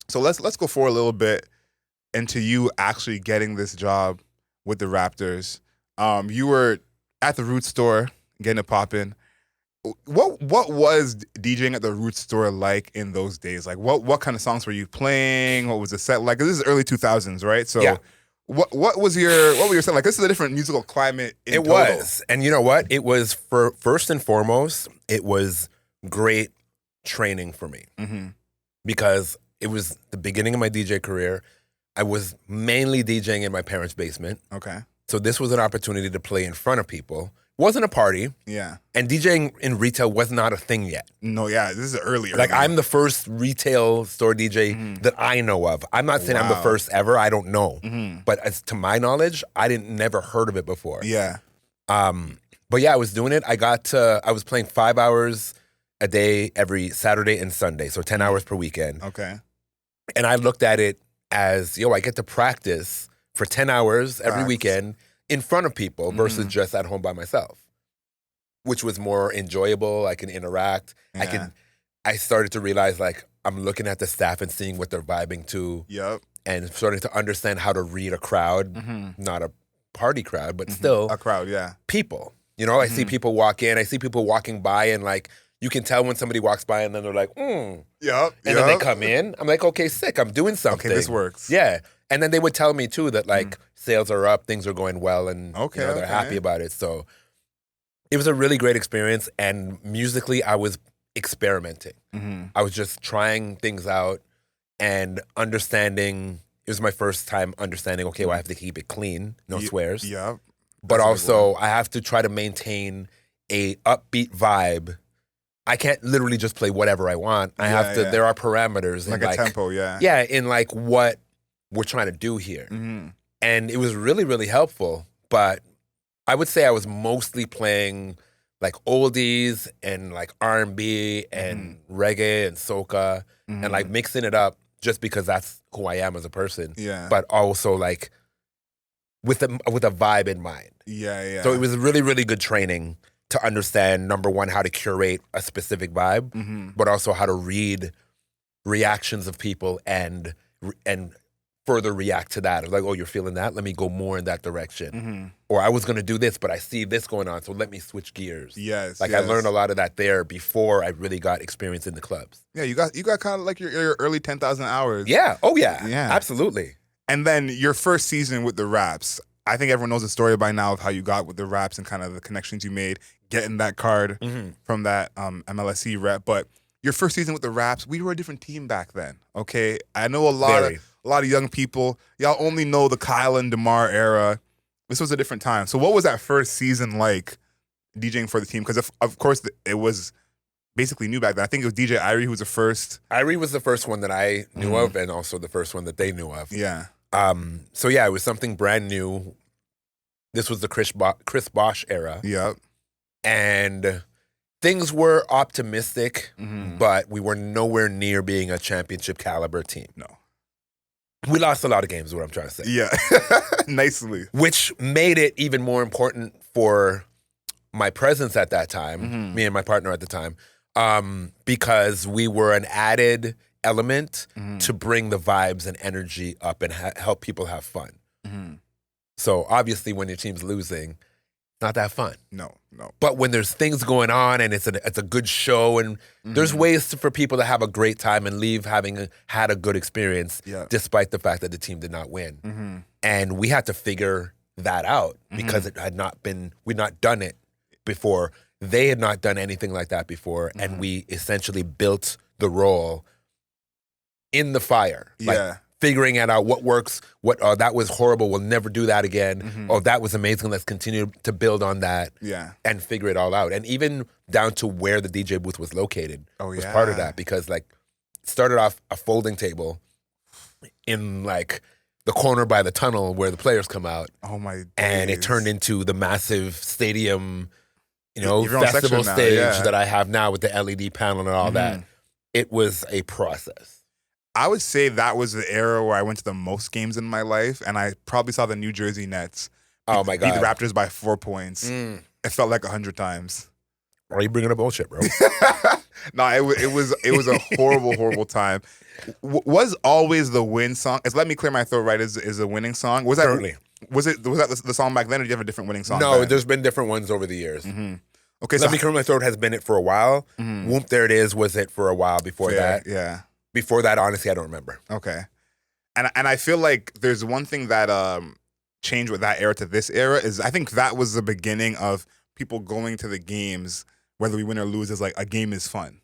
So let's go forward a little bit into you actually getting this job with the Raptors. You were at the Roots store getting it popping. What was DJing at the Roots store like in those days? Like what kind of songs were you playing? What was the set like? This is early 2000s, right? So Yeah. what was your set like? This is a different musical climate in It total. was. And you know what? It was, for first and foremost, it was great training for me because it was the beginning of my DJ career. I was mainly DJing in my parents' basement. Okay. So this was an opportunity to play in front of people. Wasn't a party. Yeah. And DJing in retail was not a thing yet. No, yeah, this is early. Like, I'm the first retail store DJ that I know of. I'm not saying I'm the Wow. first ever. I don't know. But as to my knowledge, I never heard of it before. Yeah. But yeah, I was doing it. I was playing 5 hours a day every Saturday and Sunday, so 10 hours per weekend. Okay. And I looked at it as, I get to practice for 10 hours every Facts. weekend in front of people versus just at home by myself, which was more enjoyable. I can interact. Yeah. I started to realize, like, I'm looking at the staff and seeing what they're vibing to. Yep. And starting to understand how to read a crowd, not a party crowd, but still A crowd, yeah. people. I see people walk in. I see people walking by, and like, you can tell when somebody walks by and then they're like, Yep. And then they come in. I'm like, okay, sick. I'm doing something. Okay, this works. Yeah. And then they would tell me too that, like, sales are up, things are going well, and they're happy about it. So it was a really great experience. And musically, I was experimenting. I was just trying things out and understanding. It was my first time understanding, okay, well, I have to keep it clean, no swears. Yeah. But also, I have to try to maintain a upbeat vibe. I can't literally just play whatever I want. I have to. There are parameters, like in a tempo, yeah. Yeah, in like what we're trying to do here, and it was really, really helpful. But I would say I was mostly playing like oldies and like R&B and reggae and soca, and like mixing it up just because that's who I am as a person. Yeah. But also like with a vibe in mind. Yeah. So it was really, really good training to understand, number one, how to curate a specific vibe, but also how to read reactions of people and further react to that. Like, oh, you're feeling that? Let me go more in that direction. Or I was going to do this, but I see this going on, so let me switch gears. Yes. Like, I learned a lot of that there before I really got experience in the clubs. Yeah, you got kind of like your early 10,000 hours. Yeah. Oh, yeah. Yeah. Absolutely. And then your first season with the Raps. I think everyone knows the story by now of how you got with the Raps and kind of the connections you made, getting that card from that MLSE rep. But your first season with the Raps, we were a different team back then. Okay, I know a lot of young people. Y'all only know the Kyle and DeMar era. This was a different time. So what was that first season like, DJing for the team? Because of course it was basically new back then. I think it was DJ Irie who was the first. Irie was the first one that I knew of, and also the first one that they knew of. Yeah. So yeah, it was something brand new. This was the Chris Bosh era. Yep. And things were optimistic, but we were nowhere near being a championship caliber team. No. We lost a lot of games, is what I'm trying to say. Yeah. Nicely. Which made it even more important for my presence at that time, me and my partner at the time, because we were an added element to bring the vibes and energy up and help people have fun. So obviously when your team's losing, it's not that fun. No. But when there's things going on and it's a good show and there's ways for people to have a great time and leave having had a good experience despite the fact that the team did not win. And we had to figure that out because we'd not done it before. They had not done anything like that before, and we essentially built the role in the fire. Like, figuring it out, what works, that was horrible, we'll never do that again. Oh, that was amazing, let's continue to build on that and figure it all out. And even down to where the DJ booth was located was part of that, because like it started off a folding table in like the corner by the tunnel where the players come out. Oh my days. And it turned into the massive stadium, festival stage that I have now with the LED panel and all that. It was a process. I would say that was the era where I went to the most games in my life, and I probably saw the New Jersey Nets beat the Raptors by 4 points. It felt like 100 times. Why are you bringing up bullshit, bro? No, it was a horrible time. Was Always the Win song? It's Let Me Clear My Throat, right? Is a winning song. Was that Currently. Was that the song back then, or do you have a different winning song? No, then? there's been different ones over the years. Okay, Let Me Clear My Throat has been it for a while. Whoop, There It Is was it for a while before that. Yeah. Before that, honestly, I don't remember. Okay. And I feel like there's one thing that changed with that era to this era is I think that was the beginning of people going to the games, whether we win or lose, is like a game is fun.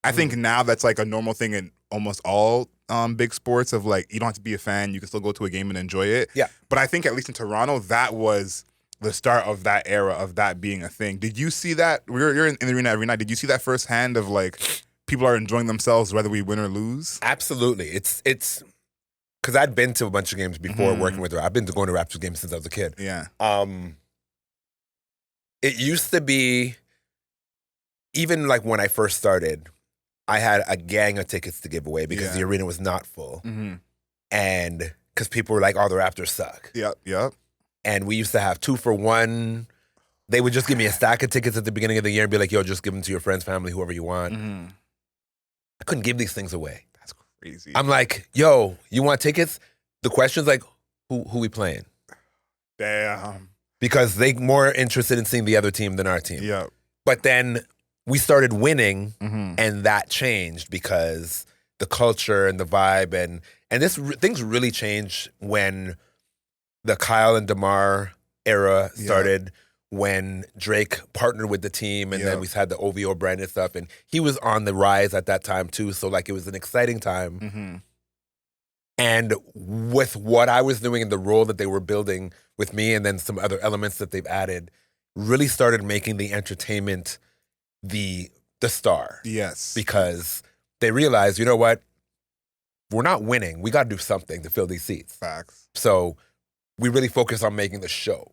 I think now that's like a normal thing in almost all big sports of like, you don't have to be a fan, you can still go to a game and enjoy it. Yeah. But I think at least in Toronto, that was the start of that era of that being a thing. Did you see that? You're in the arena every night. Did you see that firsthand of like people are enjoying themselves whether we win or lose? Absolutely. It's because I'd been to a bunch of games before working with her. I've been to going to Raptors games since I was a kid. Yeah. It used to be, even like when I first started, I had a gang of tickets to give away because the arena was not full. And because people were like, oh, the Raptors suck. Yep. And we used to have 2 for 1. They would just give me a stack of tickets at the beginning of the year and be like, yo, just give them to your friends, family, whoever you want. I couldn't give these things away. That's crazy. I'm like, yo, you want tickets? The question's like, who we playing? Damn. Because they more interested in seeing the other team than our team. Yep. But then we started winning, and that changed because the culture and the vibe and things really changed when the Kyle and DeMar era started. When Drake partnered with the team, and then we had the OVO branded stuff, and he was on the rise at that time too. So like it was an exciting time. And with what I was doing and the role that they were building with me, and then some other elements that they've added, really started making the entertainment the star. Yes. Because they realized, you know what? We're not winning. We got to do something to fill these seats. Facts. So we really focused on making the show.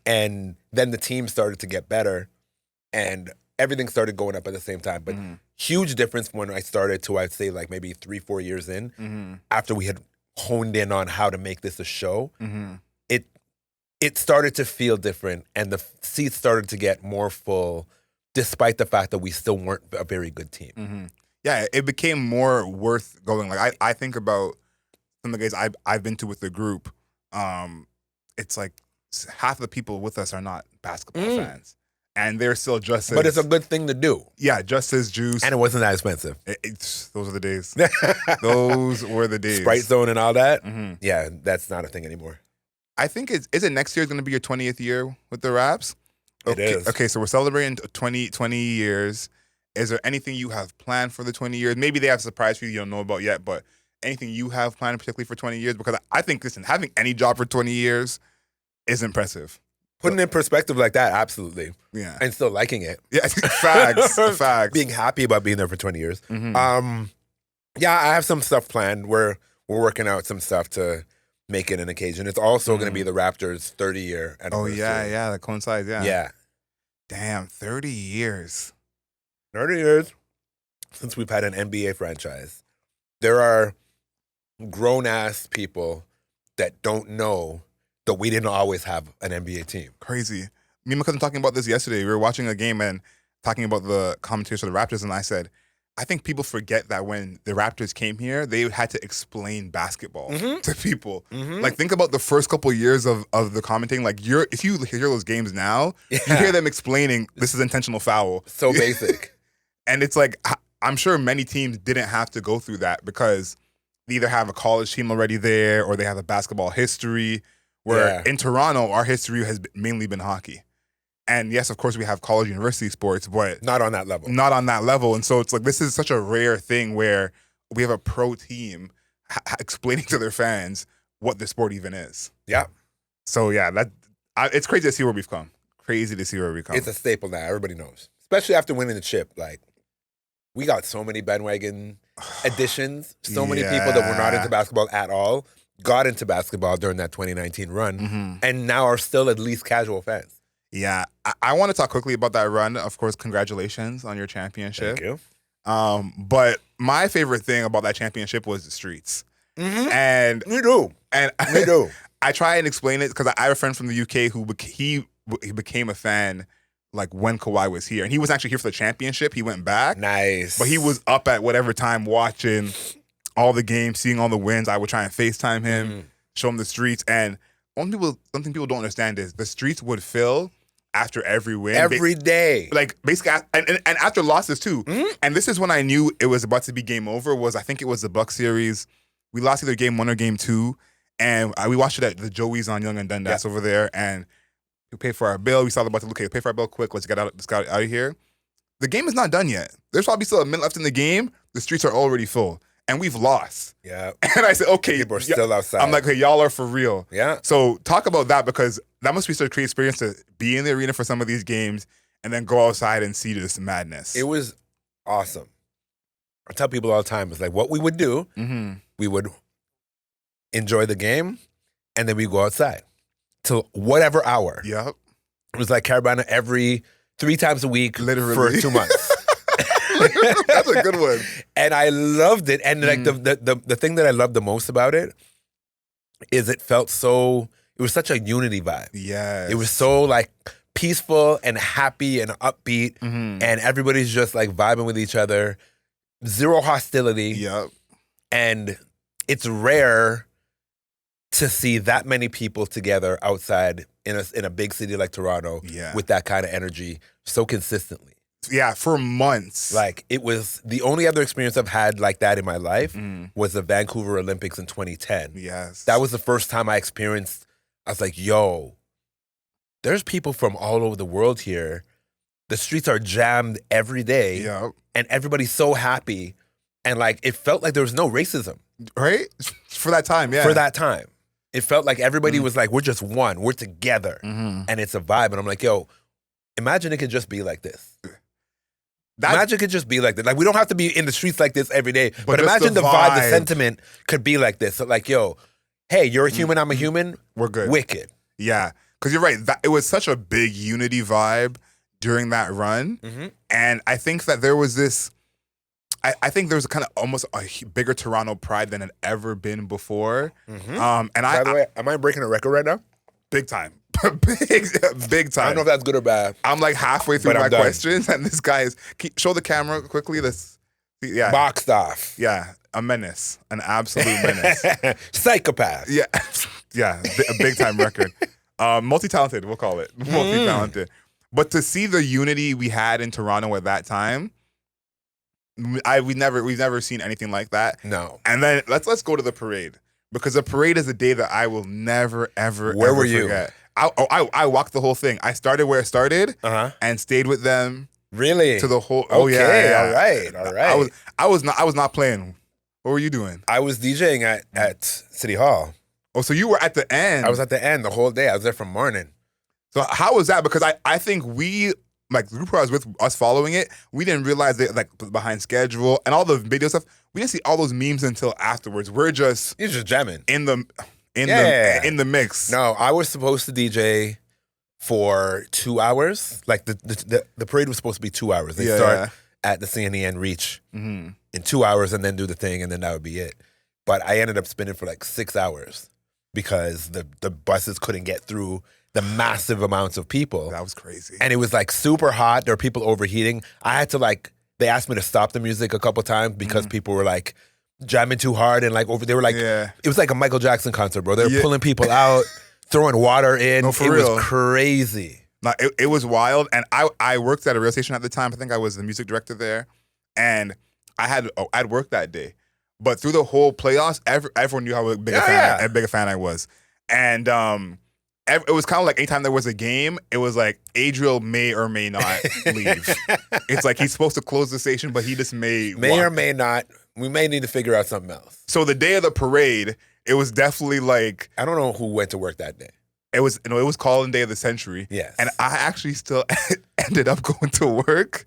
And then the team started to get better, and everything started going up at the same time. But huge difference from when I started to, I'd say, like maybe 3-4 years in, after we had honed in on how to make this a show, it started to feel different, and the seats started to get more full, despite the fact that we still weren't a very good team. Yeah, it became more worth going. Like I think about some of the games I've been to with the group. It's like half of the people with us are not basketball fans, and they're still just as. But it's a good thing to do. Yeah, just as juiced. And it wasn't that expensive. Those are the days. Those were the days. Sprite Zone and all that. Yeah, that's not a thing anymore. I think is it next year is going to be your 20th year with the Raps? It is. Okay, so we're celebrating 20 years. Is there anything you have planned for the 20 years? Maybe they have a surprise for you don't know about yet, but anything you have planned particularly for 20 years? Because I think, listen, having any job for 20 years is impressive. Putting it in perspective like that, absolutely. Yeah. And still liking it. Yeah, facts. Being happy about being there for 20 years. Yeah, I have some stuff planned. We're working out some stuff to make it an occasion. It's also going to be the Raptors' 30-year anniversary. Oh, yeah, that coincides, yeah. Yeah. Damn, 30 years. 30 years since we've had an NBA franchise. There are grown-ass people that don't know that we didn't always have an NBA team. Crazy. Me and my cousin talking about this yesterday. We were watching a game and talking about the commentators for the Raptors, and I said, I think people forget that when the Raptors came here, they had to explain basketball to people. Like, think about the first couple of years of the commentating. Like, if you hear those games now, you hear them explaining this is intentional foul. So basic. And it's like, I'm sure many teams didn't have to go through that because they either have a college team already there or they have a basketball history. Where in Toronto, our history has mainly been hockey. And yes, of course, we have college university sports, but not on that level. Not on that level. And so it's like, this is such a rare thing where we have a pro team explaining to their fans what the sport even is. Yeah. So yeah, it's crazy to see where we've come. Crazy to see where we've come. It's a staple now. Everybody knows. Especially after winning the chip. Like, we got so many bandwagon additions. So many people that were not into basketball at all got into basketball during that 2019 run and now are still at least casual fans. Yeah. I want to talk quickly about that run. Of course, congratulations on your championship. Thank you. But my favorite thing about that championship was the streets. And Me too. And Me too. I try and explain it because I have a friend from the UK who he became a fan like when Kawhi was here. And he was actually here for the championship. He went back. Nice. But he was up at whatever time watching all the games, seeing all the wins. I would try and FaceTime him, show him the streets. And something people don't understand is the streets would fill after every win. Every day. Like, basically, and after losses, too. And this is when I knew it was about to be game over, I think it was the Bucks series. We lost either game 1 or game 2. And we watched it at the Joey's on Young and Dundas over there. And we paid for our bill. We saw the Bucks. Okay, pay for our bill quick. Let's get out of here. The game is not done yet. There's probably still a minute left in the game. The streets are already full. And we've lost. Yeah. And I said, okay. People are still outside. I'm like, hey, y'all are for real. Yeah. So talk about that, because that must be such a great experience to be in the arena for some of these games and then go outside and see this madness. It was awesome. I tell people all the time, it's like what we would do, we would enjoy the game, and then we go outside till whatever hour. Yep. It was like Carabana 3 times a week Literally. for 2 months. That's a good one. And I loved it. And like the thing that I loved the most about it is it was such a unity vibe. Yes. It was so like peaceful and happy and upbeat, and everybody's just like vibing with each other. Zero hostility. Yep. And it's rare to see that many people together outside in a big city like Toronto with that kind of energy so consistently. Yeah, for months. Like, it was the only other experience I've had like that in my life was the Vancouver Olympics in 2010. Yes. That was the first time I experienced, I was like, yo, there's people from all over the world here. The streets are jammed every day. Yep. And everybody's so happy. And like, it felt like there was no racism. Right? For that time, yeah. For that time. It felt like everybody was like, we're just one. We're together. And it's a vibe. And I'm like, yo, imagine it could just be like this. Imagine it could just be like this. Like, we don't have to be in the streets like this every day. But imagine the vibe, the sentiment could be like this. So like, yo, hey, you're a human, I'm a human. We're good. Wicked. Yeah. Because you're right. It was such a big unity vibe during that run. And I think that there was this, I think there was kind of almost a bigger Toronto pride than had ever been before. And By the way, am I breaking a record right now? Big time. big time. I don't know if that's good or bad. I'm like halfway through my questions, and this guy is. Show the camera quickly. Yeah. Boxed off. Yeah, a menace, an absolute menace. Psychopath. Yeah, yeah, a big time record. Multi-talented, we'll call it. Multi-talented. But to see the unity we had in Toronto at that time, we've never seen anything like that. No. And then let's go to the parade, because the parade is a day that I will never ever Where ever were you? forget. I walked the whole thing. I started where it started and stayed with them. Really? To the whole. Okay, Oh yeah. all right. I was not playing. What were you doing? I was DJing at City Hall. Oh, so you were at the end. I was at the end the whole day. I was there from morning. So how was that? Because I think we, like the group I was with, us following it, we didn't realize that, like, behind schedule and all the video stuff, we didn't see all those memes until afterwards. You're just jamming in the mix. No, I was supposed to DJ for 2 hours. Like the parade was supposed to be 2 hours. They start at the CNE and reach in 2 hours and then do the thing, and then that would be it. But I ended up spinning for like 6 hours because the buses couldn't get through the massive amounts of people. That was crazy. And it was like super hot. There were people overheating. I had to they asked me to stop the music a couple times because people were like jamming too hard and like they were like, it was like a Michael Jackson concert, bro. They were pulling people out, throwing water in. No, for it real. was crazy. No, it was wild. And I worked at a radio station at the time. I think I was the music director there. And I'd worked that day. But through the whole playoffs, everyone knew how big a fan I was. And it was kind of like anytime there was a game, it was like Adriel may or may not leave. It's like he's supposed to close the station, but he just may or may not. We may need to figure out something else. So the day of the parade, it was definitely like, I don't know who went to work that day. It was call-in day of the century. Yes. And I actually still ended up going to work.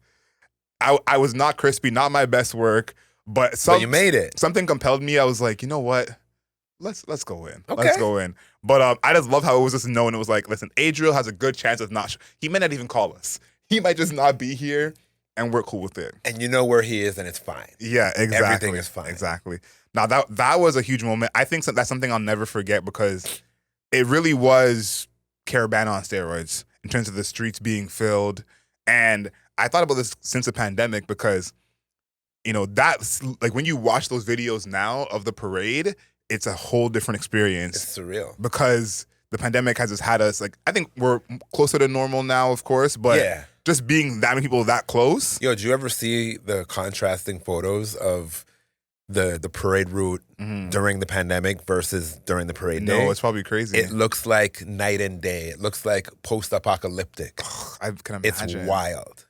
I was not crispy, not my best work, but you made it. Something compelled me. I was like, you know what? Let's go in. Okay. Let's go in. But I just love how it was just known. It was like, listen, Adriel has a good chance of not. He may not even call us. He might just not be here, and we're cool with it. And you know where he is, and it's fine. Yeah, exactly. Everything is fine. Exactly. Now that was a huge moment. I think that's something I'll never forget because it really was Carabana on steroids. in terms of the streets being filled. And I thought about this since the pandemic because, that's like when you watch those videos now of the parade, it's a whole different experience. It's surreal. Because the pandemic has just had us, like, I think we're closer to normal now, of course, but just being that many people that close. Yo, did you ever see the contrasting photos of the parade route during the pandemic versus during the parade day? No, it's probably crazy. It looks like night and day. It looks like post-apocalyptic. I can imagine. It's wild.